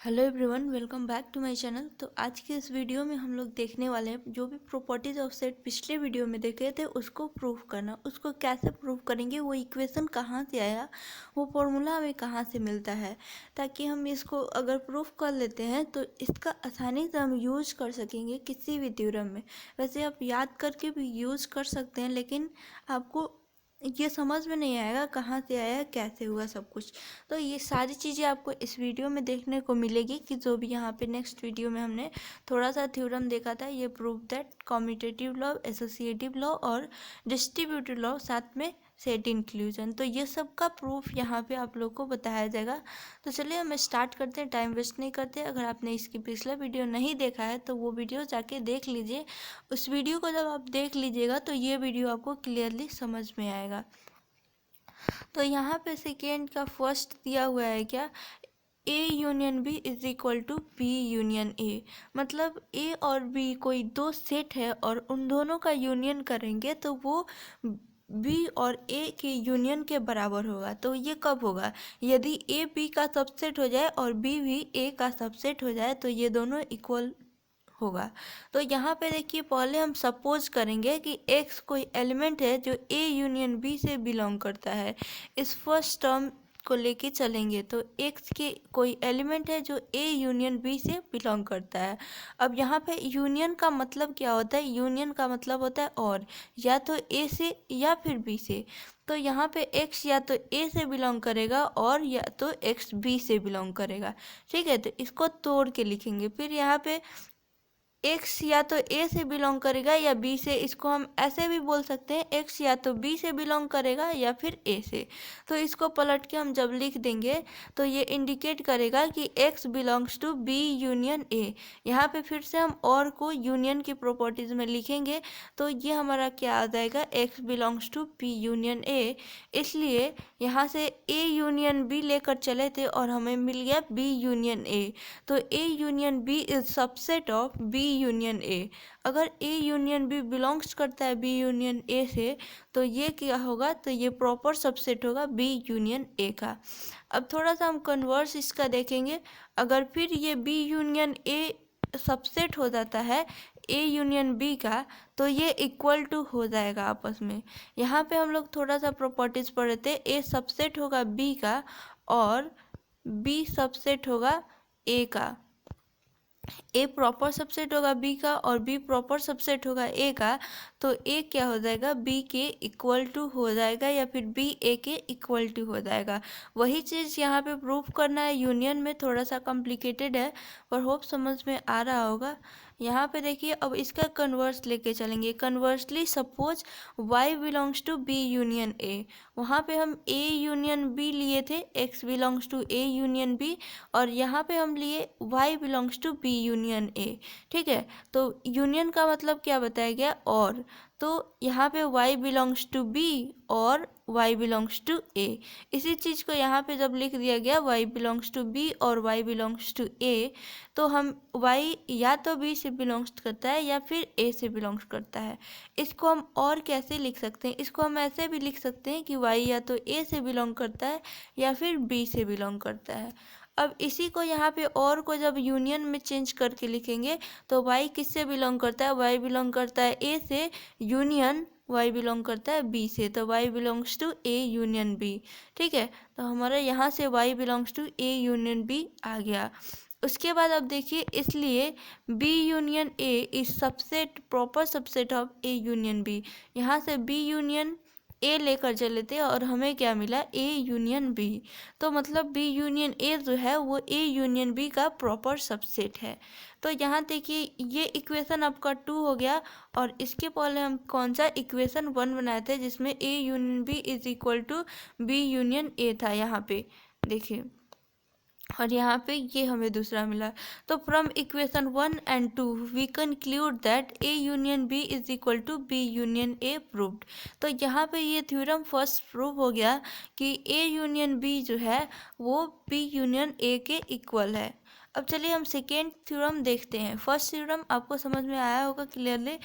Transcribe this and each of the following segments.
Hello everyone, welcome back to my channel. तो आज के इस वीडियो में हम लोग देखने वाले हैं जो भी प्रॉपर्टीज ऑफ सेट पिछले वीडियो में देखे थे उसको प्रूव करना। उसको कैसे प्रूव करेंगे, वो इक्वेशन कहाँ से आया, वो फॉर्मूला हमें कहाँ से मिलता है, ताकि हम इसको अगर प्रूव कर लेते हैं तो इसका आसानी से हम यूज कर सकेंगे किसी भी थ्योरम में। वैसे आप याद करके भी यूज कर सकते हैं, लेकिन आपको ये समझ में नहीं आएगा कहाँ से आया, कैसे हुआ सब कुछ। तो ये सारी चीज़ें आपको इस वीडियो में देखने को मिलेगी कि जो भी यहाँ पे नेक्स्ट वीडियो में हमने थोड़ा सा थ्योरम देखा था, ये prove that commutative law, associative law और डिस्ट्रीब्यूटिव लॉ, साथ में सेट इंक्लूजन, तो ये सब का प्रूफ यहाँ पे आप लोग को बताया जाएगा। तो चलिए हम स्टार्ट करते हैं, टाइम वेस्ट नहीं करते। अगर आपने इसकी पिछला वीडियो नहीं देखा है तो वो वीडियो जाके देख लीजिए। उस वीडियो को जब आप देख लीजिएगा तो ये वीडियो आपको क्लियरली समझ में आएगा। तो यहाँ पे सेकेंड का फर्स्ट दिया हुआ है क्या, A union B is equal to B union A. मतलब ए और बी कोई दो सेट है और उन दोनों का यूनियन करेंगे तो वो बी और ए के यूनियन के बराबर होगा। तो ये कब होगा, यदि ए बी का सबसेट हो जाए और बी भी ए का सबसेट हो जाए तो ये दोनों इक्वल होगा। तो यहाँ पे देखिए, पहले हम सपोज करेंगे कि x कोई एलिमेंट है जो a यूनियन b से बिलोंग करता है। इस फर्स्ट टर्म को लेके चलेंगे तो x के कोई एलिमेंट है जो a यूनियन b से बिलोंग करता है। अब यहाँ पे यूनियन का मतलब क्या होता है, यूनियन का मतलब होता है और, या तो a से या फिर b से। तो यहाँ पे x या तो a से बिलोंग करेगा और या तो x b से बिलोंग करेगा। ठीक है, तो इसको तोड़ के लिखेंगे। फिर यहाँ पे एक्स या तो ए से बिलोंग करेगा या बी से। इसको हम ऐसे भी बोल सकते हैं, एक्स या तो बी से बिलोंग करेगा या फिर ए से। तो इसको पलट के हम जब लिख देंगे तो ये इंडिकेट करेगा कि x belongs to B union A. यहाँ पे फिर से हम और को यूनियन की प्रॉपर्टीज में लिखेंगे तो ये हमारा क्या आ जाएगा, x belongs to B union A. इसलिए यहाँ से ए यूनियन बी लेकर चले थे और हमें मिल गया बी यूनियन ए। तो A union B is subset of B union A. अगर ए यूनियन बी बिलोंग्स करता है बी यूनियन ए से तो ये क्या होगा, तो ये प्रॉपर सबसेट होगा बी यूनियन ए का। अब थोड़ा सा हम कन्वर्स इसका देखेंगे। अगर फिर ये बी यूनियन ए सबसेट हो जाता है ए यूनियन बी का तो ये इक्वल टू हो जाएगा आपस में। यहाँ पे हम लोग थोड़ा सा प्रॉपर्टीज पढ़े थे, ए सबसेट होगा बी का और बी सबसेट होगा ए का। ए प्रॉपर सबसेट होगा बी का और बी प्रॉपर सबसेट होगा ए का। तो ए क्या हो जाएगा, बी के इक्वल टू हो जाएगा या फिर बी ए के इक्वल टू हो जाएगा। वही चीज़ यहाँ पे प्रूफ करना है। यूनियन में थोड़ा सा कॉम्प्लिकेटेड है पर होप समझ में आ रहा होगा। यहाँ पे देखिए, अब इसका कन्वर्स लेके चलेंगे। Conversely suppose y belongs to B union A. वहाँ पे हम a यूनियन b लिए थे, x belongs to a union b, और यहाँ पे हम लिए y belongs to b union a। ठीक है, तो यूनियन का मतलब क्या बताया गया, और। तो यहाँ पे y बिलोंग्स टू b और y बिलोंग्स टू a। इसी चीज़ को यहाँ पे जब लिख दिया गया y बिलोंग्स टू b और y बिलोंग्स टू a, तो हम y या तो b से बिलोंग्स करता है या फिर a से बिलोंग्स करता है। इसको हम और कैसे लिख सकते हैं, इसको हम ऐसे भी लिख सकते हैं कि y या तो a से बिलोंग करता है या फिर b से बिलोंग करता है। अब इसी को यहाँ पे और को जब यूनियन में चेंज करके लिखेंगे तो y किससे बिलोंग करता है, y बिलोंग करता है a से, यूनियन y बिलोंग करता है b से, तो y belongs to a union b। ठीक है, तो हमारा यहाँ से y belongs to a union b आ गया। उसके बाद अब देखिए, इसलिए b union a is subset, proper subset of a union b। यहाँ से b यूनियन ए लेकर चले थे और हमें क्या मिला, ए यूनियन बी। तो मतलब बी यूनियन ए जो है वो ए यूनियन बी का प्रॉपर सबसेट है। तो यहाँ देखिए, ये इक्वेशन आपका 2 हो गया और इसके पहले हम कौन सा इक्वेशन 1 बनाए थे जिसमें A union B is equal to B union A था यहाँ पे, देखिए, और यहाँ पे ये हमें दूसरा मिला। तो from equation 1 and 2 we conclude that A union B is equal to B union A proved. तो यहाँ पे ये थ्योरम फर्स्ट प्रूव हो गया कि ए यूनियन बी जो है वो बी यूनियन ए के इक्वल है। अब चलिए हम सेकेंड थ्योरम देखते हैं। फर्स्ट थ्योरम आपको समझ में आया होगा क्लियरली।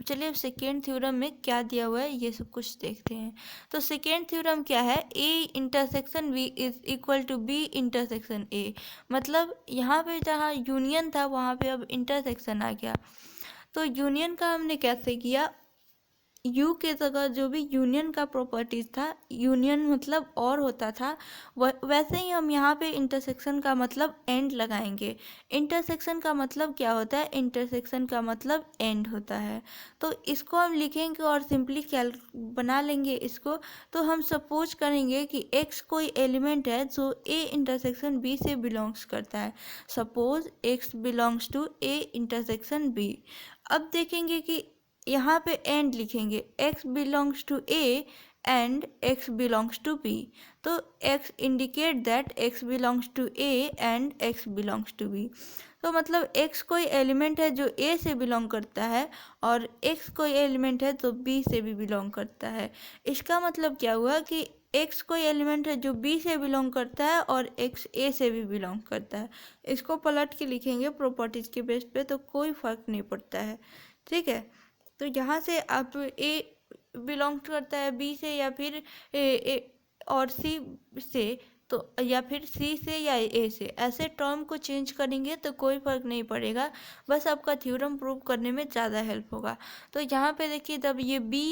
चलिए अब सेकेंड थ्योरम में क्या दिया हुआ है ये सब कुछ देखते हैं। तो सेकेंड थ्योरम क्या है, A intersection B is equal to B intersection A. मतलब यहाँ पे जहाँ यूनियन था वहाँ पे अब इंटरसेक्शन आ गया। तो यूनियन का हमने कैसे किया, यू के जगह जो भी यूनियन का प्रॉपर्टीज था, यूनियन मतलब और होता था, वैसे ही हम यहाँ पे इंटरसेक्शन का मतलब एंड लगाएंगे। इंटरसेक्शन का मतलब क्या होता है, इंटरसेक्शन का मतलब एंड होता है। तो इसको हम लिखेंगे और सिंपली कैल बना लेंगे इसको। तो हम सपोज करेंगे कि x कोई एलिमेंट है जो a इंटरसेक्शन b से बिलोंग्स करता है। Suppose x belongs to a intersection b। अब देखेंगे कि यहाँ पे एंड लिखेंगे, x belongs to a and x belongs to b। तो x indicate that x belongs to a and x belongs to b। तो मतलब x कोई एलिमेंट है जो a से बिलोंग करता है और x कोई एलिमेंट है जो b से भी बिलोंग करता है। इसका मतलब क्या हुआ कि x कोई एलिमेंट है जो b से बिलोंग करता है और x a से भी बिलोंग करता है। इसको पलट के लिखेंगे प्रॉपर्टीज के बेस पे तो कोई फर्क नहीं पड़ता है, ठीक है। तो यहाँ से आप ए बिलोंग करता है बी से या फिर और सी से, तो या फिर सी से या ए से, ऐसे टर्म को चेंज करेंगे तो कोई फ़र्क नहीं पड़ेगा, बस आपका थ्योरम प्रूव करने में ज़्यादा हेल्प होगा। तो यहाँ पे देखिए जब ये बी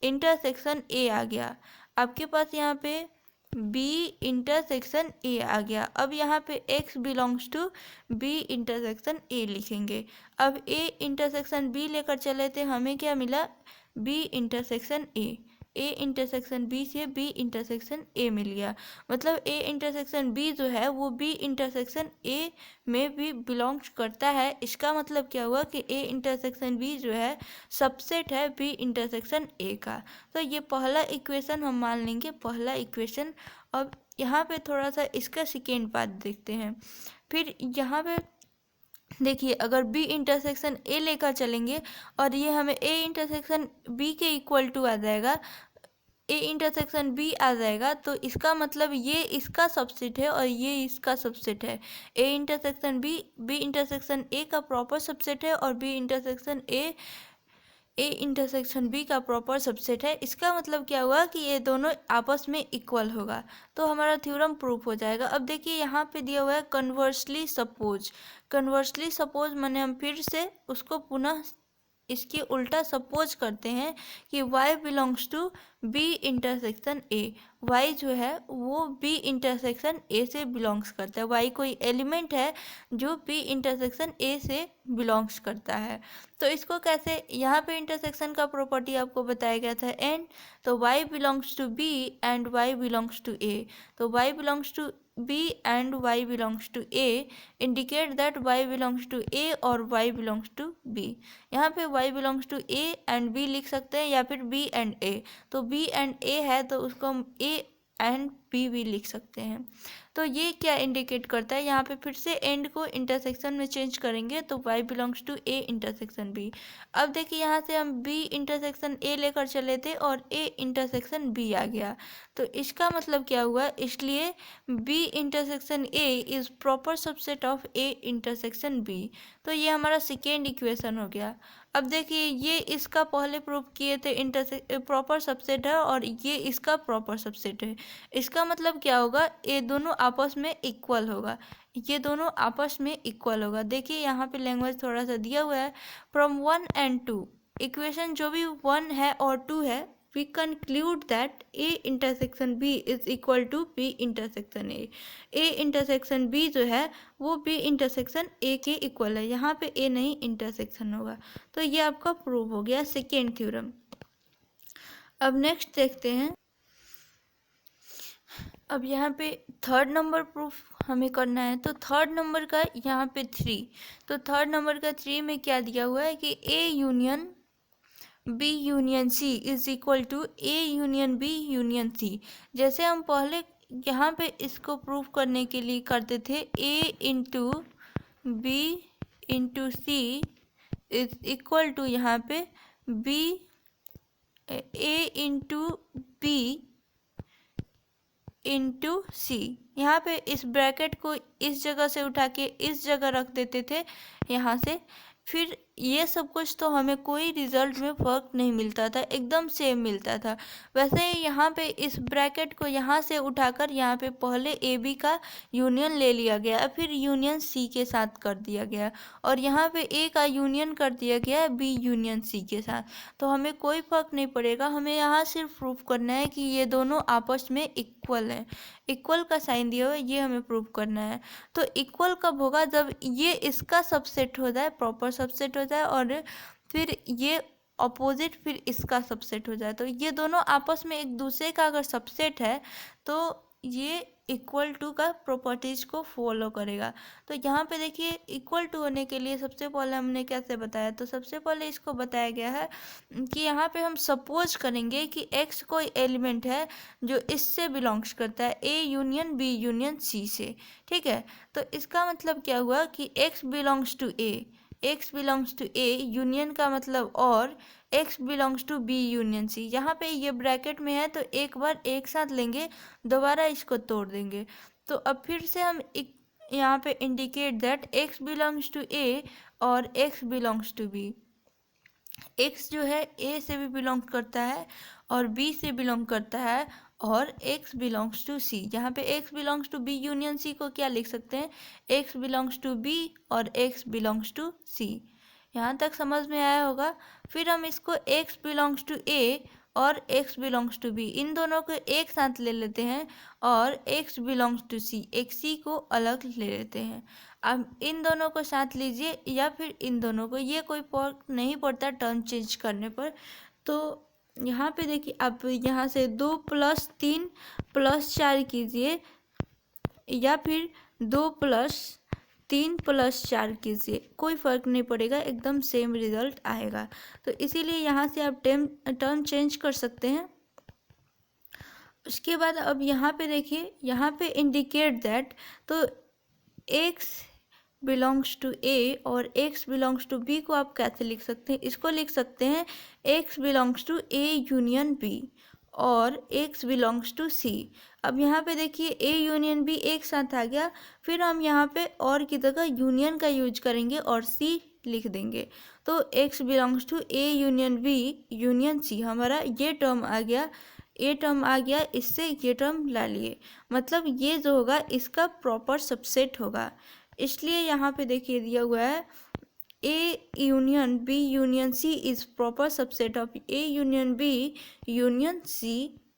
इंटरसेक्शन ए आ गया, आपके पास यहाँ पे बी इंटरसेक्शन ए आ गया। अब यहाँ पे x belongs to B intersection A लिखेंगे। अब a इंटरसेक्शन b लेकर चले थे, हमें क्या मिला, b intersection a intersection b से b इंटरसेक्शन a मिल गया। मतलब a इंटरसेक्शन b जो है वो b इंटरसेक्शन a में भी बिलोंग्स करता है। इसका मतलब क्या हुआ कि a इंटरसेक्शन b जो है सबसेट है b इंटरसेक्शन a का। तो ये पहला इक्वेशन हम मान लेंगे, पहला इक्वेशन। अब यहाँ पे थोड़ा सा इसका सेकेंड पार्ट देखते हैं। फिर यहाँ पे देखिए अगर बी इंटरसेक्शन ए लेकर चलेंगे और ये हमें ए इंटरसेक्शन बी के इक्वल टू आ जाएगा, ए इंटरसेक्शन बी आ जाएगा, तो इसका मतलब ये इसका सबसेट है और ये इसका सबसेट है। A intersection B intersection A का प्रॉपर सबसेट है और B intersection A intersection B का प्रॉपर सबसेट है। इसका मतलब क्या हुआ कि ये दोनों आपस में इक्वल होगा, तो हमारा थ्योरम प्रूफ हो जाएगा। अब देखिए यहाँ पे दिया हुआ है कन्वर्सली सपोज। कन्वर्सली सपोज माने हम फिर से उसको पुनः इसके उल्टा सपोज करते हैं कि y belongs to b intersection a। y जो है वो b इंटरसेक्शन a से बिलोंग्स करता है। y कोई एलिमेंट है जो b इंटरसेक्शन a से बिलोंग्स करता है। तो इसको कैसे, यहाँ पे इंटरसेक्शन का प्रॉपर्टी आपको बताया गया था एंड, तो y belongs to b and y belongs to a। तो y belongs to b and y belongs to a indicate that y belongs to a और y belongs to b। यहाँ पे y belongs to a and b लिख सकते हैं या फिर b and a। तो b and a है तो उसको हम a एंड बी भी लिख सकते हैं। तो ये क्या इंडिकेट करता है, यहाँ पे फिर से एंड को इंटरसेक्शन में चेंज करेंगे तो y belongs to a intersection b। अब देखिए यहाँ से हम b इंटरसेक्शन a लेकर चले थे और a इंटरसेक्शन b आ गया। तो इसका मतलब क्या हुआ, इसलिए b intersection a is proper subset of a intersection b। तो ये हमारा सेकेंड इक्वेशन हो गया। अब देखिए ये इसका पहले प्रूव किए थे प्रॉपर सबसेट है और ये इसका प्रॉपर सबसेट है। इसका मतलब क्या होगा, ये दोनों आपस में इक्वल होगा, ये दोनों आपस में इक्वल होगा। देखिए यहाँ पे लैंग्वेज थोड़ा सा दिया हुआ है, फ्रॉम 1 and 2 इक्वेशन जो भी 1 है और 2 है, we conclude that a intersection b is equal to b intersection a। a intersection b जो है वो b intersection a के इक्वल है, यहाँ पे a नहीं इंटरसेक्शन होगा। तो ये आपका प्रूव हो गया सेकेंड थ्योरम। अब नेक्स्ट देखते हैं। अब यहाँ पे थर्ड नंबर प्रूफ हमें करना है, तो थर्ड नंबर का यहाँ पे 3। तो थर्ड नंबर का 3 में क्या दिया हुआ है कि a union B union C is equal to A union B union C। जैसे हम पहले यहाँ पे इसको प्रूव करने के लिए करते थे A into B into C is equal to यहाँ पे A into B into C. यहाँ पे इस ब्रैकेट को इस जगह से उठा के इस जगह रख देते थे यहाँ से, फिर ये सब कुछ तो हमें कोई रिजल्ट में फ़र्क नहीं मिलता था, एकदम सेम मिलता था। वैसे ही यहाँ पे इस ब्रैकेट को यहाँ से उठाकर यहाँ पे पहले ए बी का यूनियन ले लिया गया, फिर यूनियन सी के साथ कर दिया गया, और यहाँ पे ए का यूनियन कर दिया गया बी यूनियन सी के साथ। तो हमें कोई फ़र्क नहीं पड़ेगा, हमें यहाँ सिर्फ प्रूफ करना है कि ये दोनों आपस में इक्वल हैं। इक्वल का साइन दिया हुआ है, ये हमें प्रूफ करना है। तो इक्वल कब होगा? जब ये इसका सबसेट हो जाए, प्रॉपर सबसेट हो जाए, और फिर ये अपोजिट फिर इसका सबसेट हो जाए। तो ये दोनों आपस में एक दूसरे का अगर सबसेट है तो ये इक्वल टू का प्रॉपर्टीज को फॉलो करेगा। तो यहाँ पे देखिए इक्वल टू होने के लिए सबसे पहले हमने कैसे बताया, तो सबसे पहले इसको बताया गया है कि यहाँ पे हम सपोज करेंगे कि x कोई एलिमेंट है जो इससे बिलोंग्स करता है, a union b union c से। ठीक है, तो इसका मतलब क्या हुआ कि x belongs to a, x belongs to a union का मतलब और x belongs to b union c। यहाँ पे ये ब्रैकेट में है तो एक बार एक साथ लेंगे, दोबारा इसको तोड़ देंगे। तो अब फिर से हम यहाँ पे indicate that x belongs to a और x belongs to b। x जो है a से भी बिलोंग करता है और b से बिलोंग करता है, और x बिलोंग्स टू c। यहाँ पे x belongs to b union c को क्या लिख सकते हैं? x बिलोंग्स टू b और x बिलोंग्स टू c। यहाँ तक समझ में आया होगा। फिर हम इसको x बिलोंग्स टू a और x बिलोंग्स टू b, इन दोनों को एक साथ ले लेते हैं, और x बिलोंग्स टू c, एक c को अलग ले लेते हैं। अब इन दोनों को साथ लीजिए या फिर इन दोनों को, ये कोई फर्क नहीं पड़ता टर्म चेंज करने पर। तो यहाँ पे देखिए आप यहाँ से 2 + 3 + 4 कीजिए, या फिर 2 + 3 + 4 कीजिए, कोई फ़र्क नहीं पड़ेगा, एकदम सेम रिजल्ट आएगा। तो इसीलिए यहाँ से आप टर्म चेंज कर सकते हैं। उसके बाद अब यहाँ पे देखिए, यहाँ पे इंडिकेट दैट, तो x बिलोंग्स टू a और x बिलोंग्स टू b को आप कैसे लिख सकते हैं? इसको लिख सकते हैं x belongs to a union b और x बिलोंग्स टू c। अब यहाँ पे देखिए a यूनियन b एक साथ आ गया, फिर हम यहाँ पे और की जगह यूनियन का यूज करेंगे और c लिख देंगे। तो x belongs to a union b union c, हमारा ये टर्म आ गया, ये टर्म आ गया, इससे ये टर्म ला लिए, मतलब ये जो होगा इसका प्रॉपर सबसेट होगा। इसलिए यहाँ पे देखिए दिया हुआ है A union B union C is proper subset of A union B union C.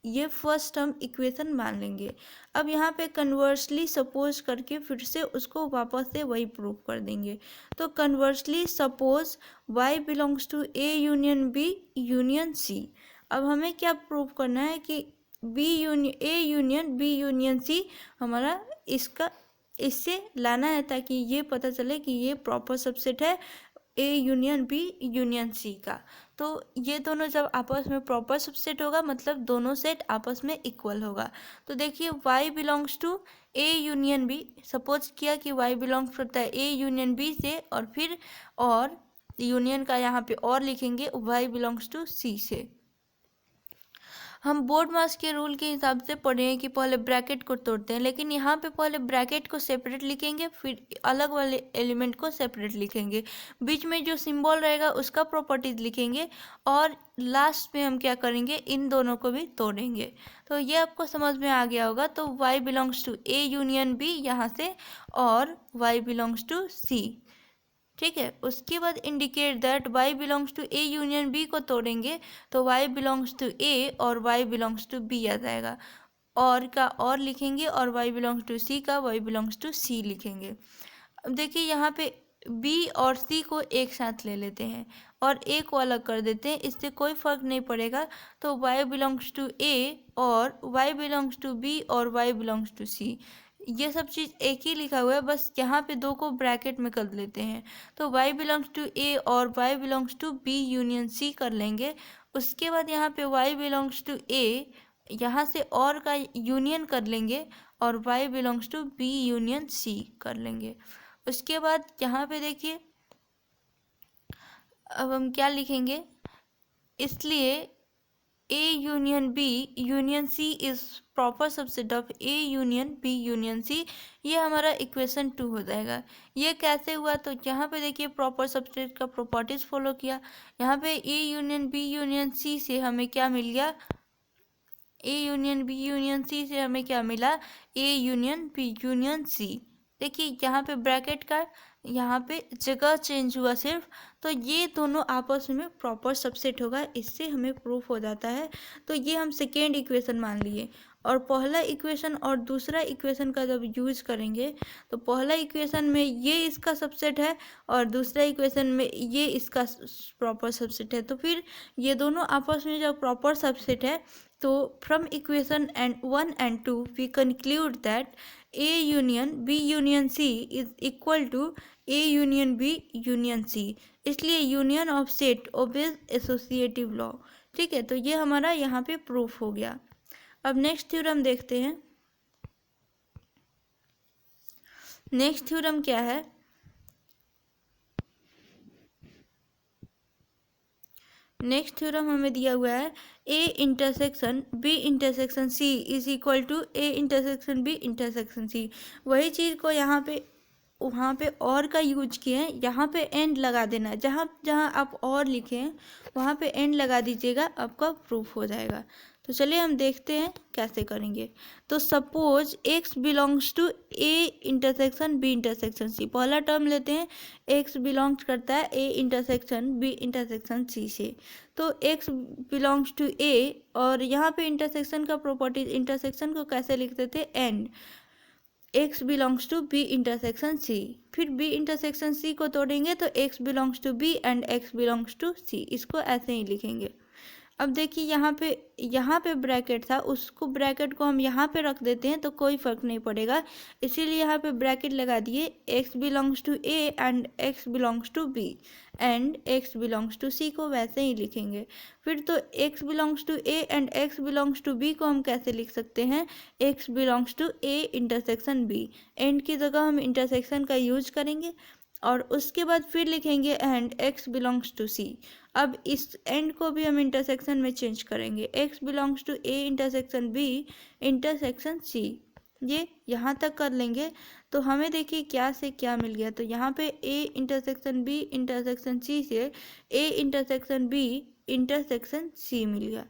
ये फर्स्ट हम इक्वेशन मान लेंगे। अब यहाँ पे कन्वर्सली सपोज करके फिर से उसको वापस से वही प्रूव कर देंगे। तो conversely suppose y belongs to A union B union C. अब हमें क्या प्रूव करना है कि A union B union C हमारा इससे लाना है, ताकि ये पता चले कि ये प्रॉपर सबसेट है A union B union C का। तो ये दोनों जब आपस में प्रॉपर सबसेट होगा मतलब दोनों सेट आपस में इक्वल होगा। तो देखिए y belongs to A union B, suppose किया कि y बिलोंग्स करता है ए यूनियन बी से, और फिर और यूनियन का यहाँ पे और लिखेंगे y बिलोंग्स टू सी से। हम बोर्ड मास के रूल के हिसाब से पढ़े हैं कि पहले ब्रैकेट को तोड़ते हैं, लेकिन यहाँ पे पहले ब्रैकेट को सेपरेट लिखेंगे, फिर अलग वाले एलिमेंट को सेपरेट लिखेंगे, बीच में जो सिंबल रहेगा उसका प्रॉपर्टीज लिखेंगे, और लास्ट में हम क्या करेंगे, इन दोनों को भी तोड़ेंगे। तो ये आपको समझ में आ गया होगा। तो y belongs to A union B यहाँ से, और y बिलोंग्स टू सी। ठीक है, उसके बाद indicate that y belongs to A union b को तोड़ेंगे तो y बिलोंग्स टू a और y बिलोंग्स टू b आ जाएगा, और का और लिखेंगे, और y बिलोंग्स टू c का y बिलोंग्स टू c लिखेंगे। अब देखिए यहाँ पे b और c को एक साथ ले लेते हैं और a को अलग कर देते हैं, इससे कोई फर्क नहीं पड़ेगा। तो y बिलोंग्स टू a और y बिलोंग्स टू b और y बिलोंग्स टू c, ये सब चीज़ एक ही लिखा हुआ है, बस यहाँ पे दो को ब्रैकेट में कर लेते हैं। तो y बिलोंग्स टू a और y belongs to b union c कर लेंगे। उसके बाद यहाँ पे y बिलोंग्स टू a, यहाँ से और का यूनियन कर लेंगे, और y belongs to b union c कर लेंगे। उसके बाद यहाँ पे देखिए अब हम क्या लिखेंगे, इसलिए A union B union C is proper subset of A union B union C। ये हमारा इक्वेशन 2 हो जाएगा। ये कैसे हुआ, तो यहाँ पे देखिए प्रॉपर सबसेट का प्रॉपर्टीज फॉलो किया। यहाँ पे A union B union C से हमें क्या मिल गया, A union B union C से हमें क्या मिला, A union B union C। देखिए यहाँ पे ब्रैकेट का यहाँ पे जगह चेंज हुआ सिर्फ, तो ये दोनों आपस में प्रॉपर सबसेट होगा, इससे हमें प्रूफ हो जाता है। तो ये हम सेकेंड इक्वेशन मान लिए। और पहला इक्वेशन और दूसरा इक्वेशन का जब यूज करेंगे तो पहला इक्वेशन में ये इसका सबसेट है और दूसरा इक्वेशन में ये इसका प्रॉपर सबसेट है। तो फिर ये दोनों आपस में जब प्रॉपर सबसेट है तो from equation and 1 and 2 we conclude that A union B union C is equal to A union B union C। इसलिए union of set obeys associative law. ठीक है, तो ये हमारा यहाँ पे प्रूफ हो गया। अब नेक्स्ट थ्योरम देखते हैं। नेक्स्ट थ्योरम क्या है, नेक्स्ट थ्योरम हमें दिया हुआ है A intersection B intersection C is equal to A intersection B intersection C। वही चीज़ को यहाँ पे वहाँ पे और का यूज किए हैं, यहाँ पे एंड लगा देना, जहाँ जहाँ आप और लिखे हैं वहाँ पे एंड लगा दीजिएगा, आपका प्रूफ हो जाएगा। तो चलिए हम देखते हैं कैसे करेंगे। तो suppose x belongs to A intersection B intersection C। पहला टर्म लेते हैं, x बिलोंग्स करता है A intersection B intersection C से। तो x बिलोंग्स टू A और यहाँ पे इंटरसेक्शन का प्रॉपर्टीज, इंटरसेक्शन को कैसे लिखते थे, and x belongs to B intersection C। फिर B इंटरसेक्शन C को तोड़ेंगे तो x belongs to B and x belongs to C, इसको ऐसे ही लिखेंगे। अब देखिए यहाँ पे ब्रैकेट था, उसको ब्रैकेट को हम यहाँ पे रख देते हैं तो कोई फर्क नहीं पड़ेगा, इसीलिए यहाँ पे ब्रैकेट लगा दिए। x belongs to A and x belongs to B and x belongs to C को वैसे ही लिखेंगे। फिर तो x belongs to A and x belongs to B को हम कैसे लिख सकते हैं, x belongs to A intersection B। And की जगह हम इंटरसेक्शन का यूज करेंगे और उसके बाद फिर लिखेंगे and x belongs to C। अब इस एंड को भी हम इंटरसेक्शन में चेंज करेंगे, x belongs to A intersection B intersection C। ये यहाँ तक कर लेंगे तो हमें देखिए क्या से क्या मिल गया। तो यहाँ पे A intersection B intersection C से A intersection B intersection C मिल गया।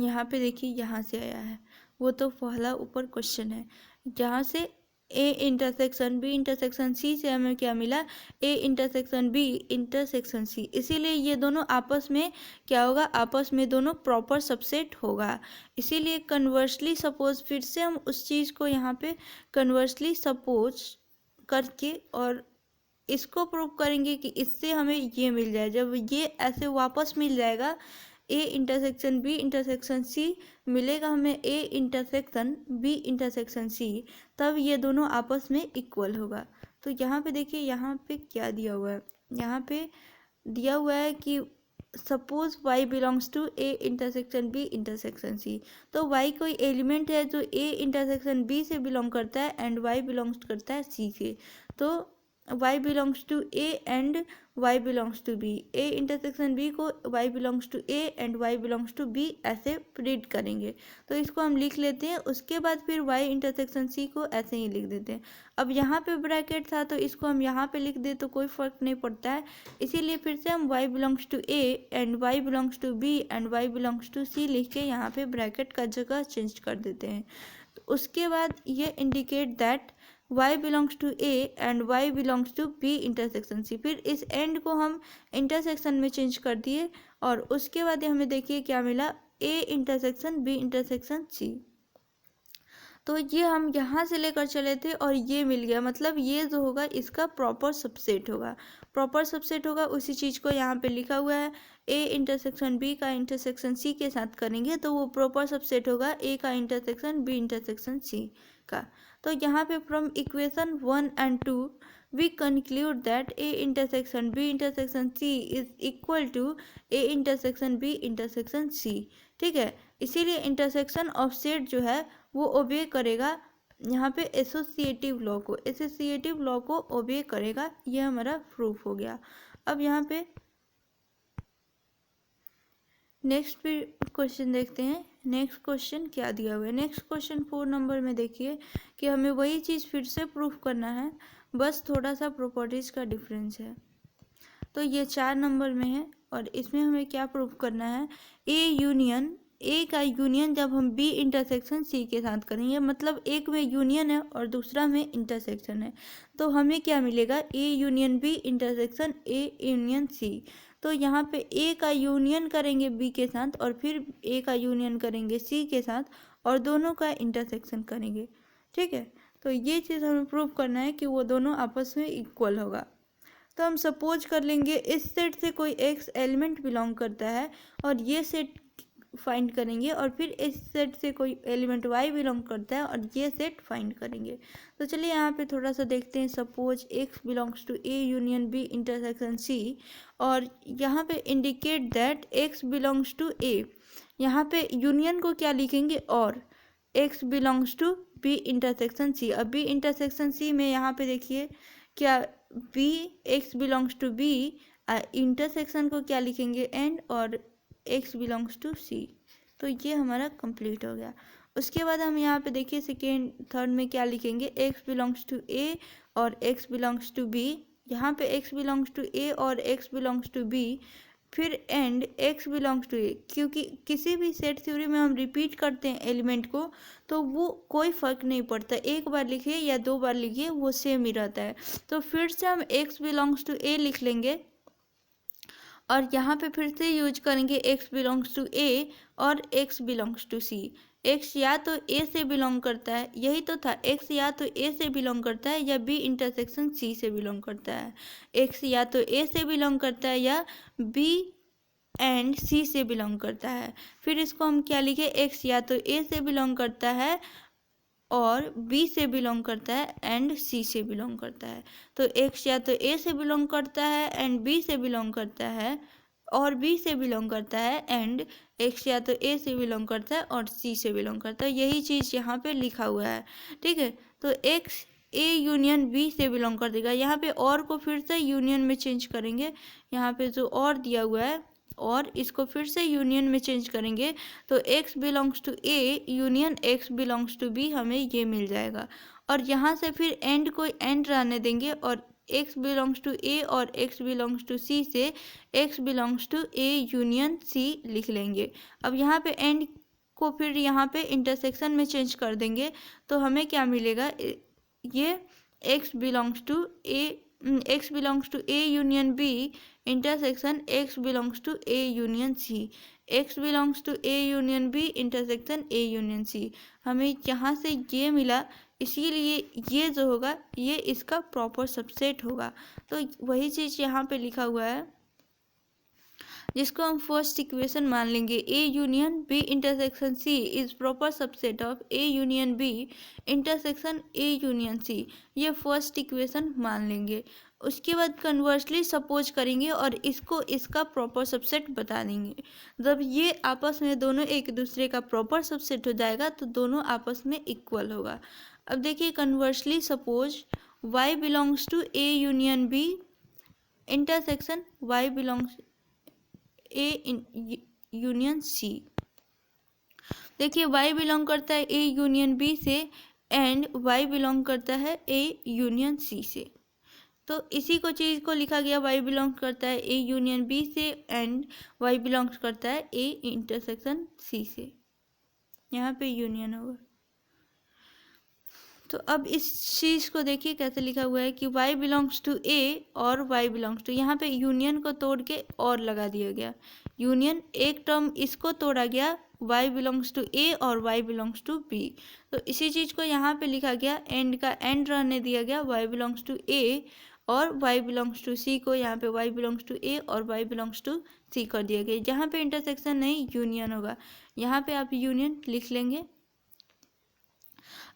यहाँ पे देखिए यहाँ से आया है, वो तो पहला ऊपर क्वेश्चन है। जहाँ से A intersection B intersection C से हमें क्या मिला, A intersection B intersection C। इसीलिए ये दोनों आपस में क्या होगा, आपस में दोनों प्रॉपर सबसेट होगा। इसीलिए कन्वर्सली सपोज, फिर से हम उस चीज़ को यहाँ पे कन्वर्सली सपोज करके और इसको प्रूव करेंगे कि इससे हमें ये मिल जाए। जब ये ऐसे वापस मिल जाएगा, A intersection B intersection C मिलेगा हमें A intersection B intersection C, तब ये दोनों आपस में इक्वल होगा। तो यहाँ पे देखिए यहाँ पे क्या दिया हुआ है, यहाँ पे दिया हुआ है कि suppose y belongs to A intersection B intersection C। तो y कोई एलिमेंट है जो A इंटरसेक्शन B से बिलोंग करता है एंड y बिलोंग्स करता है C से। तो y belongs to A and y belongs to B, A intersection B को y belongs to A and y belongs to B ऐसे रीड करेंगे। तो इसको हम लिख लेते हैं, उसके बाद फिर y इंटरसेक्शन C को ऐसे ही लिख देते हैं। अब यहाँ पे ब्रैकेट था तो इसको हम यहाँ पे लिख दे तो कोई फर्क नहीं पड़ता है, इसीलिए फिर से हम y belongs to A and y belongs to B and y belongs to C लिख के यहाँ पे ब्रैकेट का जगह चेंज कर देते हैं। तो उसके बाद ये indicate that y belongs to A and y belongs to B intersection C। फिर इस एंड को हम इंटरसेक्शन में चेंज कर दिए और उसके बाद हमें देखिए क्या मिला, A intersection B intersection C। तो ये हम यहाँ से लेकर चले थे और ये मिल गया, मतलब ये जो होगा इसका प्रॉपर सबसेट होगा। प्रॉपर सबसेट होगा उसी चीज़ को यहाँ पे लिखा हुआ है, A इंटरसेक्शन B का इंटरसेक्शन C के साथ करेंगे तो वो प्रॉपर सबसेट होगा A का इंटरसेक्शन B इंटरसेक्शन C का। तो यहाँ पे from equation 1 and 2 we conclude that A intersection B intersection C is equal to A intersection B intersection C। ठीक है, इसीलिए इंटरसेक्शन ऑफ सेट जो है वो ओबे करेगा यहाँ पे एसोसिएटिव लॉ को, एसोसिएटिव लॉ को ओबे करेगा। ये हमारा प्रूफ हो गया। अब यहाँ पे नेक्स्ट भी क्वेश्चन देखते हैं। नेक्स्ट क्वेश्चन क्या दिया हुआ है। नेक्स्ट क्वेश्चन 4 नंबर में देखिए कि हमें वही चीज़ फिर से प्रूफ करना है, बस थोड़ा सा प्रॉपर्टीज़ का डिफरेंस है। तो ये 4 नंबर में है और इसमें हमें क्या प्रूफ करना है, ए का यूनियन जब हम बी इंटरसेक्शन सी के साथ करेंगे, मतलब एक में यूनियन है और दूसरा में इंटरसेक्शन है, तो हमें क्या मिलेगा, A union B intersection A union C. तो यहाँ पे ए का यूनियन करेंगे बी के साथ और फिर ए का यूनियन करेंगे सी के साथ और दोनों का इंटरसेक्शन करेंगे। ठीक है, तो ये चीज़ हमें प्रूफ करना है कि वो दोनों आपस में इक्वल होगा। तो हम सपोज कर लेंगे इस सेट से कोई एक्स एलिमेंट बिलोंग करता है और ये सेट फाइंड करेंगे, और फिर इस सेट से कोई एलिमेंट वाई बिलोंग करता है और ये सेट फाइंड करेंगे। तो चलिए यहाँ पे थोड़ा सा देखते हैं। Suppose X belongs to A union B intersection C, और यहाँ पे indicate that X belongs to A. यहाँ पे यूनियन को क्या लिखेंगे, और x belongs to B intersection C. अब बी इंटरसेक्शन सी में यहाँ पे देखिए क्या, B X belongs to B, intersection को क्या लिखेंगे, एंड, और एक्स बिलोंग्स टू सी। तो ये हमारा कंप्लीट हो गया। उसके बाद हम यहाँ पे देखिए सेकेंड थर्ड में क्या लिखेंगे, एक्स बिलोंग्स टू ए और एक्स बिलोंग्स टू बी। यहाँ पे एक्स बिलोंग्स टू ए और एक्स बिलोंग्स टू बी, फिर एंड एक्स बिलोंग्स टू ए। क्योंकि किसी भी सेट थ्योरी में हम रिपीट करते हैं एलिमेंट को, तो वो कोई फ़र्क नहीं पड़ता, एक बार लिखिए या 2 बार लिखिए वो सेम ही रहता है। तो फिर से हम एक्स बिलोंग्स टू ए लिख लेंगे और यहाँ पे फिर से यूज करेंगे एक्स बिलोंग्स टू ए और x belongs to C. X या तो ए से बिलोंग करता है, यही तो था, एक्स या तो ए से बिलोंग करता है या बी इंटरसेक्शन सी से बिलोंग करता है। एक्स या तो ए से बिलोंग करता है या बी एंड सी से बिलोंग करता है। फिर इसको हम क्या लिखे, एक्स या तो ए से बिलोंग करता है और बी से बिलोंग करता है एंड सी से बिलोंग करता है। तो एक्स या तो ए से बिलोंग करता है एंड बी से बिलोंग करता है, और बी से बिलोंग करता है एंड एक्स या तो ए से बिलोंग करता है और सी से बिलोंग करता है। यही चीज़ यहाँ पे लिखा हुआ है। ठीक है, तो एक्स ए यूनियन बी से बिलोंग कर देगा। यहाँ पे और को फिर से यूनियन में चेंज करेंगे, यहाँ पे जो और दिया हुआ है और इसको फिर से यूनियन में चेंज करेंगे, तो x belongs to A union x belongs to B, हमें ये मिल जाएगा। और यहाँ से फिर एंड को एंड रहने देंगे और एक्स बिलोंग्स टू ए और एक्स बिलोंग्स टू सी से x belongs to A union C लिख लेंगे। अब यहाँ पे एंड को फिर यहाँ पे इंटरसेक्शन में चेंज कर देंगे, तो हमें क्या मिलेगा, ये x belongs to A union B intersection x belongs to A union C. X belongs to A union B intersection A union C, हमें यहाँ से ये मिला, इसीलिए ये जो होगा ये इसका प्रॉपर सबसेट होगा। तो वही चीज़ यहाँ पे लिखा हुआ है, जिसको हम फर्स्ट इक्वेशन मान लेंगे, A union B intersection C is proper subset of A union B intersection A union C. ये फर्स्ट इक्वेशन मान लेंगे। उसके बाद कन्वर्सली सपोज करेंगे और इसको इसका प्रॉपर सबसेट बता देंगे। जब ये आपस में दोनों एक दूसरे का प्रॉपर सबसेट हो जाएगा तो दोनों आपस में इक्वल होगा। अब देखिए conversely suppose y belongs to A union B intersection y belongs A union C. देखिए y बिलोंग करता है ए यूनियन बी से एंड y बिलोंग करता है ए यूनियन सी से। तो इसी को चीज़ को लिखा गया, y बिलोंग करता है ए यूनियन बी से एंड y बिलोंग्स करता है ए इंटरसेक्शन सी से। यहाँ पे यूनियन होगा। तो अब इस चीज़ को देखिए कैसे लिखा हुआ है कि y बिलोंग्स टू ए और y बिलोंग्स टू, यहाँ पे यूनियन को तोड़ के और लगा दिया गया। यूनियन एक टर्म इसको तोड़ा गया, y बिलोंग्स टू ए और y बिलोंग्स टू बी। तो इसी चीज़ को यहाँ पे लिखा गया, एंड का एंड रहने दिया गया, y बिलोंग्स टू ए और y बिलोंग्स टू सी को यहाँ पे y बिलोंग्स टू ए और y बिलोंग्स टू सी कर दिया गया। जहाँ पे इंटरसेक्शन नहीं यूनियन होगा, यहाँ पे आप यूनियन लिख लेंगे।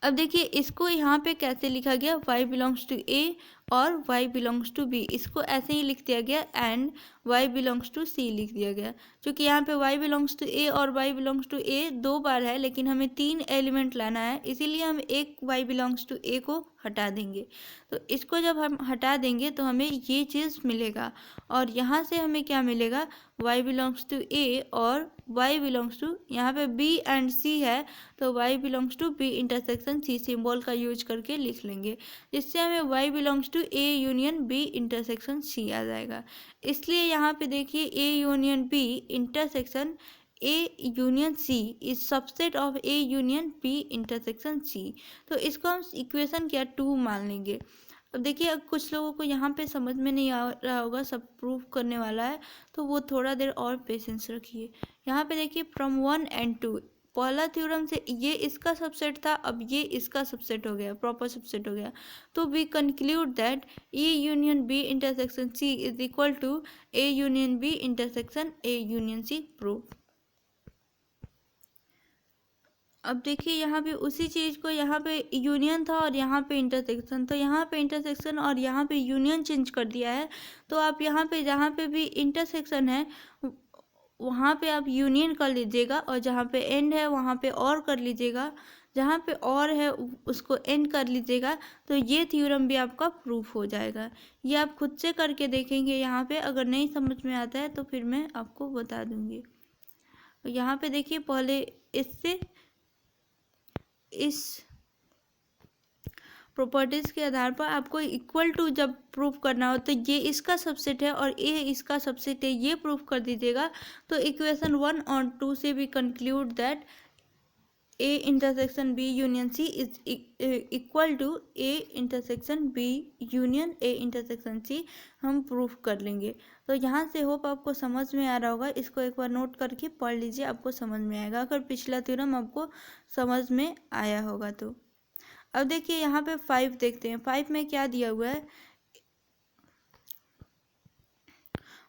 अब देखिए इसको यहाँ पे कैसे लिखा गया, y बिलोंग्स टू a और y बिलोंग्स टू b, इसको ऐसे ही लिख दिया गया and y belongs to c लिख दिया गया। क्योंकि यहाँ पे y बिलोंग्स टू a और y बिलोंग्स टू a 2 बार है, लेकिन हमें 3 एलिमेंट लाना है, इसीलिए हम एक y बिलोंग्स टू a को हटा देंगे। तो इसको जब हम हटा देंगे तो हमें ये चीज़ मिलेगा, और यहाँ से हमें क्या मिलेगा, y बिलोंग्स टू a और y बिलोंग्स टू, यहाँ पे b एंड c है तो y belongs to b intersection c symbol का यूज करके लिख लेंगे, जिससे हमें y belongs to a union b intersection c आ जाएगा। इसलिए यहाँ पे देखिए a union b intersection a union c is subset of a union b intersection c। तो इसको हम इक्वेशन क्या 2 मान लेंगे। अब देखिए अब कुछ लोगों को यहाँ पे समझ में नहीं आ रहा होगा, सब प्रूफ करने वाला है, तो वो थोड़ा देर और पेशेंस रखिए। यहाँ पे देखिए फ्रॉम 1 एंड 2, पहला थ्योरम से ये इसका सबसेट था, अब ये इसका सबसेट हो गया, प्रॉपर सबसेट हो गया। तो we conclude that A union B intersection C is equal to A union B intersection A union C proof. अब देखिए यहाँ पे उसी चीज़ को, यहाँ पे यूनियन था और यहाँ पे इंटरसेक्शन, तो यहाँ पे इंटरसेक्शन और यहाँ पे यूनियन चेंज कर दिया है। तो आप यहाँ पे जहाँ पे भी इंटरसेक्शन है वहाँ पे आप यूनियन कर लीजिएगा, और जहाँ पे एंड है वहाँ पे और कर लीजिएगा, जहाँ पे और है उसको एंड कर लीजिएगा। तो ये थ्योरम भी आपका प्रूफ हो जाएगा। ये आप खुद से करके देखेंगे, यहाँ पे अगर नहीं समझ में आता है तो फिर मैं आपको बता दूँगी। यहाँ पे देखिए पहले इससे इस प्रॉपर्टीज़ के आधार पर आपको इक्वल टू जब प्रूफ करना हो, तो ये इसका सबसेट है और ए इसका सबसेट है, ये प्रूफ कर दीजिएगा। तो इक्वेशन 1 और 2 से भी conclude that A intersection B union C is equal to A intersection B union A intersection C, हम प्रूफ कर लेंगे। तो यहाँ से होप आपको समझ में आ रहा होगा, इसको एक बार नोट करके पढ़ लीजिए, आपको समझ में आएगा अगर पिछला थ्योरम आपको समझ में आया होगा तो। अब देखिए यहाँ पे 5 देखते हैं, 5 में क्या दिया हुआ है।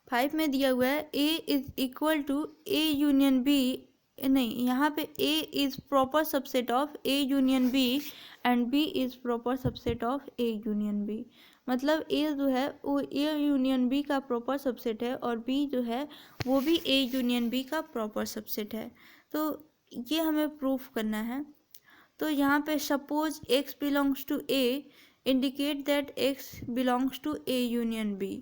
5 में दिया हुआ है A is equal to A union B, नहीं यहाँ पे A is proper subset of A union B and B is proper subset of A union B. मतलब ए जो है वो ए यूनियन बी का प्रॉपर सबसेट है और बी जो है वो भी ए यूनियन बी का प्रॉपर सबसेट है। तो ये हमें प्रूफ करना है। तो यहाँ पे suppose x belongs to a indicate that x belongs to a union b।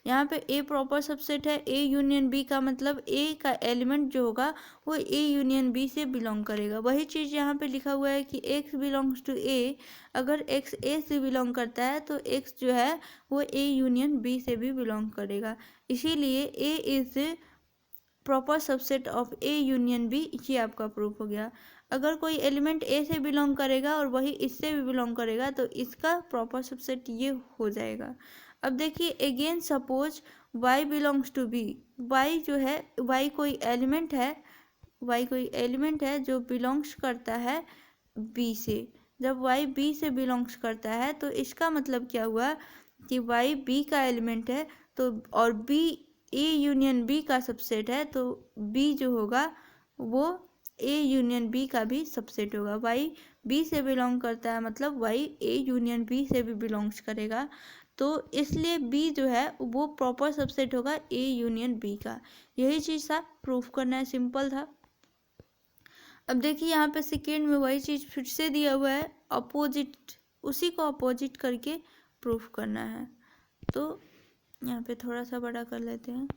यहाँ पे a प्रॉपर सबसेट है, a यूनियन b का मतलब a का एलिमेंट जो होगा वो a यूनियन b से बिलोंग करेगा। वही चीज़ यहाँ पे लिखा हुआ है कि x बिलोंग्स टू a, अगर x a से बिलोंग करता है तो x जो है वो a यूनियन b से भी बिलोंग करेगा, इसीलिए a is proper subset of A union B. ये आपका प्रूफ हो गया। अगर कोई एलिमेंट ए से बिलोंग करेगा और वही इससे भी बिलोंग करेगा तो इसका प्रॉपर सबसेट ये हो जाएगा। अब देखिए again suppose y belongs to B, y जो है y कोई एलिमेंट है, y कोई एलिमेंट है जो बिलोंग्स करता है b से। जब y b से बिलोंग्स करता है तो इसका मतलब क्या हुआ कि y b का एलिमेंट है, तो और b ए यूनियन बी का सबसेट है, तो बी जो होगा वो ए यूनियन बी का भी सबसेट होगा। वाई बी से बिलोंग करता है मतलब वाई ए यूनियन बी से भी बिलोंग्स करेगा, तो इसलिए बी जो है वो प्रॉपर सबसेट होगा ए यूनियन बी का। यही चीज़ था, प्रूफ करना है, सिंपल था। अब देखिए यहाँ पे सेकेंड में वही चीज़ फिर से दिया हुआ है, अपोजिट, उसी को अपोजिट करके प्रूफ करना है। तो यहाँ पे थोड़ा सा बड़ा कर लेते हैं।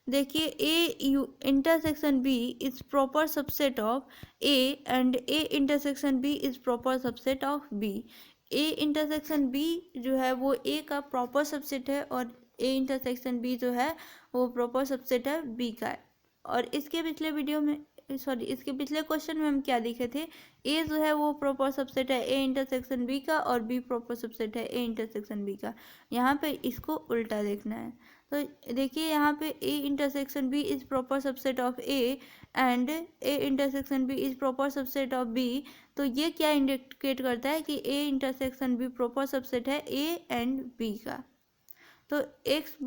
देखिए A U intersection B is proper subset of A and A intersection B is proper subset of B. A intersection B जो है वो ए का प्रॉपर सबसेट है और ए इंटरसेक्शन बी जो है वो प्रॉपर सबसेट है बी का। और इसके पिछले वीडियो में इसके पिछले क्वेश्चन में हम क्या देखे थे, ए जो है वो प्रॉपर सबसेट है ए इंटरसेक्शन बी का और बी प्रॉपर सबसेट है ए इंटरसेक्शन बी का। यहाँ पे इसको उल्टा देखना है। तो देखिए यहाँ पे A intersection B is proper subset of A and A intersection B is proper subset of B. तो ये क्या इंडिकेट करता है कि A intersection B proper subset है ए एंड बी का। तो x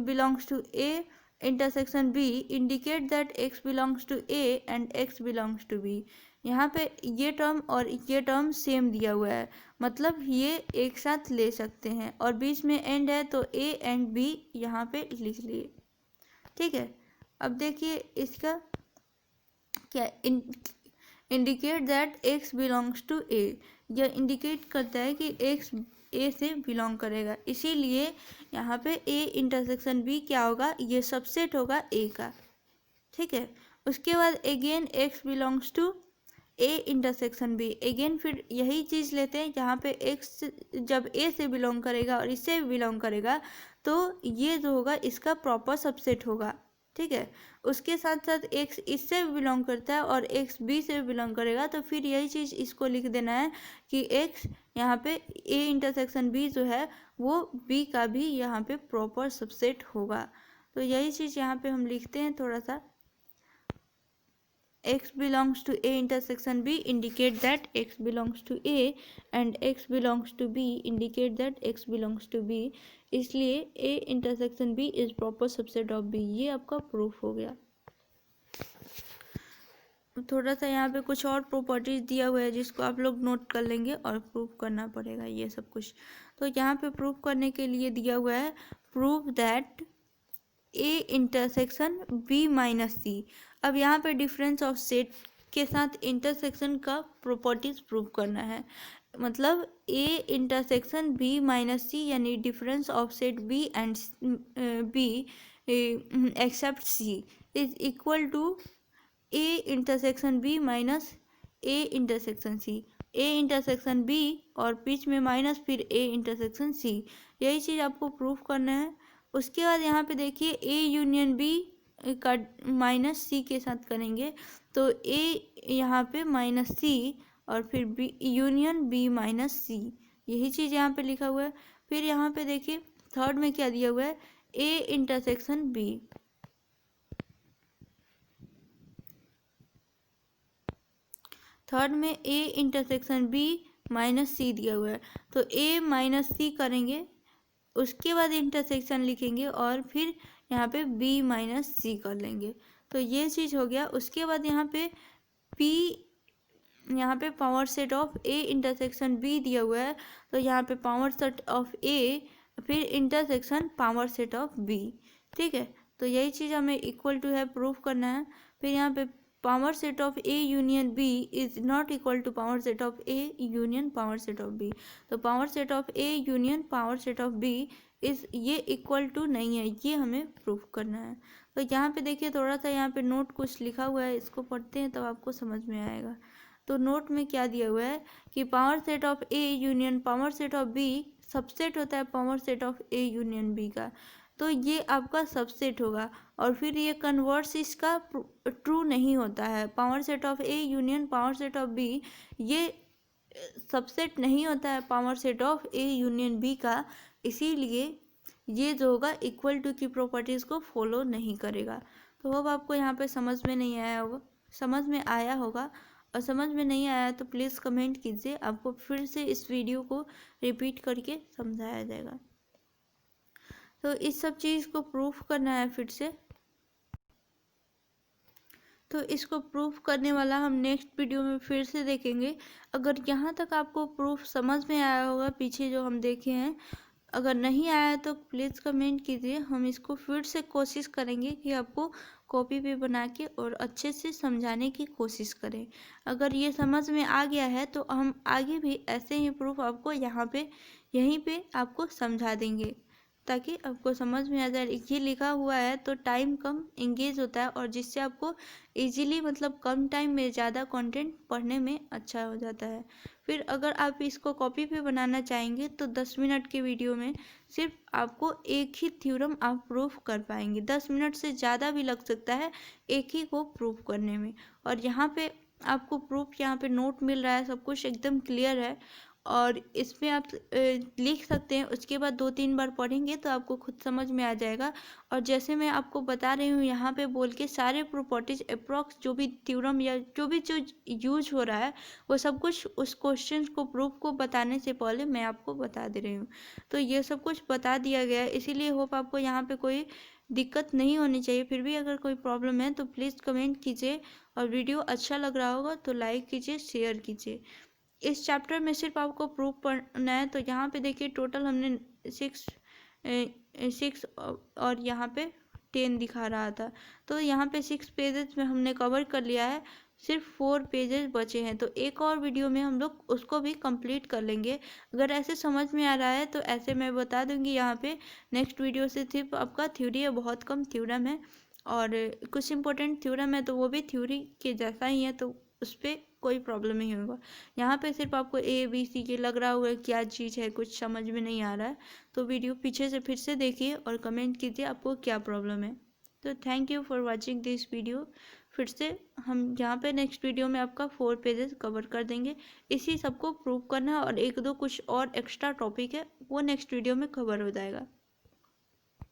belongs to a intersection b indicate that x belongs to a and x belongs to b। यहाँ पे ये टर्म और ये टर्म सेम दिया हुआ है, मतलब ये एक साथ ले सकते हैं, और बीच में एंड है तो ए एंड बी यहाँ पे लिख लिए। ठीक है, अब देखिए इसका क्या indicate that X belongs to A, यह इंडिकेट करता है कि एक्स ए से बिलोंग करेगा, इसीलिए यहाँ पे ए इंटरसेक्शन बी क्या होगा, ये सबसेट होगा ए का। ठीक है, उसके बाद again X belongs to A intersection B, again फिर यही चीज़ लेते हैं, यहाँ पे एक्स जब ए से बिलोंग करेगा और इससे भी बिलोंग करेगा तो ये जो होगा इसका प्रॉपर सबसेट होगा। ठीक है, उसके साथ साथ एक्स इससे भी बिलोंग करता है और एक्स बी से भी बिलोंग करेगा, तो फिर यही चीज़ इसको लिख देना है कि एक्स यहाँ पे ए इंटरसेक्शन बी जो है वो बी का भी यहाँ पे प्रॉपर सबसेट होगा। तो यही चीज़ यहाँ पे हम लिखते हैं थोड़ा सा, x belongs to a intersection b indicate that x belongs to a and x belongs to b indicate that x belongs to b, इसलिए a intersection b is proper subset of b, ये आपका proof हो गया। थोड़ा सा यहाँ पे कुछ और प्रॉपर्टीज दिया हुआ है जिसको आप लोग नोट कर लेंगे और प्रूफ करना पड़ेगा ये सब कुछ। तो यहाँ पे प्रूफ करने के लिए दिया हुआ है prove that A intersection B minus C. अब यहाँ पे डिफरेंस ऑफ सेट के साथ इंटरसेक्शन का प्रॉपर्टीज प्रूव करना है, मतलब A intersection B minus C यानी difference of set B and B except C is equal to A intersection B minus A intersection C, A intersection B और बीच में माइनस फिर ए इंटरसेक्शन सी, यही चीज़ आपको प्रूफ करना है। उसके बाद यहाँ पे देखिए ए यूनियन बी का माइनस सी के साथ करेंगे तो ए यहाँ पे माइनस सी और फिर बी यूनियन बी माइनस सी, यही चीज़ यहाँ पे लिखा हुआ है। फिर यहाँ पे देखिए थर्ड में क्या दिया हुआ है, ए इंटरसेक्शन बी, थर्ड में ए इंटरसेक्शन बी माइनस सी दिया हुआ है, तो ए माइनस सी करेंगे, उसके बाद इंटरसेक्शन लिखेंगे और फिर यहाँ पे b माइनस सी कर लेंगे, तो ये चीज़ हो गया। उसके बाद यहाँ पे p, यहाँ पे power set of a intersection b दिया हुआ है, तो यहाँ पे पावर सेट ऑफ a फिर intersection power set of b। ठीक है, तो यही चीज़ हमें इक्वल टू है प्रूफ करना है। फिर यहाँ पे power set of a union b is not equal to power set of a union power set of b, तो power set of a union power set of b इस ये equal to नहीं है, ये हमें प्रूफ करना है। तो यहाँ पे देखिए थोड़ा सा यहाँ पे नोट कुछ लिखा हुआ है, इसको पढ़ते हैं तब आपको समझ में आएगा। तो नोट में क्या दिया हुआ है कि power set of A union power set of B subset होता है power set of A union B का, तो ये आपका सबसेट होगा। और फिर ये कन्वर्स इसका ट्रू नहीं होता है, power set of A union power set of B ये सबसेट नहीं होता है power set of A union B का, इसीलिए ये जो होगा इक्वल टू की प्रॉपर्टीज़ को फॉलो नहीं करेगा। तो अब आपको यहाँ पे समझ में नहीं आया होगा, समझ में आया होगा, और समझ में नहीं आया तो प्लीज़ कमेंट कीजिए, आपको फिर से इस वीडियो को रिपीट करके समझाया जाएगा। तो इस सब चीज़ को प्रूफ करना है फिर से, तो इसको प्रूफ करने वाला हम नेक्स्ट वीडियो में फिर से देखेंगे। अगर यहाँ तक आपको प्रूफ समझ में आया होगा पीछे जो हम देखे हैं, अगर नहीं आया तो प्लीज़ कमेंट कीजिए, हम इसको फिर से कोशिश करेंगे कि आपको कॉपी पे बना के और अच्छे से समझाने की कोशिश करें। अगर ये समझ में आ गया है तो हम आगे भी ऐसे ही प्रूफ आपको यहाँ पे यहीं पे आपको समझा देंगे ताकि आपको समझ में आ जाए। ये लिखा हुआ है तो टाइम कम इंगेज होता है और जिससे आपको इजीली मतलब कम टाइम में ज़्यादा कंटेंट पढ़ने में अच्छा हो जाता है। फिर अगर आप इसको कॉपी पे बनाना चाहेंगे तो 10 मिनट के वीडियो में सिर्फ आपको एक ही थ्योरम आप प्रूफ कर पाएंगे, 10 मिनट से ज़्यादा भी लग सकता है एक ही को प्रूफ करने में। और यहाँ पे आपको प्रूफ यहाँ पे नोट मिल रहा है, सब कुछ एकदम क्लियर है और इसमें आप लिख सकते हैं, उसके बाद 2-3 बार पढ़ेंगे तो आपको खुद समझ में आ जाएगा। और जैसे मैं आपको बता रही हूँ यहाँ पे बोल के सारे प्रॉपर्टीज अप्रॉक्स जो भी थ्योरम या जो भी जो यूज हो रहा है वो सब कुछ उस क्वेश्चन को प्रूफ को बताने से पहले मैं आपको बता दे रही हूँ। तो ये सब कुछ बता दिया गया है, इसीलिए होप आपको यहाँ पे कोई दिक्कत नहीं होनी चाहिए। फिर भी अगर कोई प्रॉब्लम है तो प्लीज़ कमेंट कीजिए, और वीडियो अच्छा लग रहा होगा तो लाइक कीजिए, शेयर कीजिए। इस चैप्टर में सिर्फ आपको प्रूफ पढ़ना है। तो यहाँ पे देखिए टोटल हमने 6 और यहाँ पे 10 दिखा रहा था, तो यहाँ पे 6 पेजेस में हमने कवर कर लिया है। सिर्फ 4 पेजेस बचे हैं, तो एक और वीडियो में हम लोग उसको भी कंप्लीट कर लेंगे। अगर ऐसे समझ में आ रहा है तो ऐसे मैं बता दूंगी यहाँ पे। नेक्स्ट वीडियो से सिर्फ आपका थ्योरी है, बहुत कम थ्योरम है, और कुछ इंपॉर्टेंट थ्योरम है तो वो भी थ्योरी के जैसा ही है, तो उस पर कोई प्रॉब्लम नहीं होगा। यहाँ पे सिर्फ आपको ABC के लग रहा होगा क्या चीज़ है, कुछ समझ में नहीं आ रहा है, तो वीडियो पीछे से फिर से देखिए और कमेंट कीजिए आपको क्या प्रॉब्लम है। तो thank you for watching this video. फिर से हम यहाँ पे नेक्स्ट वीडियो में आपका 4 पेजेस कवर कर देंगे। इसी सबको प्रूव करना है, और एक दो कुछ और एक्स्ट्रा टॉपिक है वो नेक्स्ट वीडियो में कवर हो जाएगा।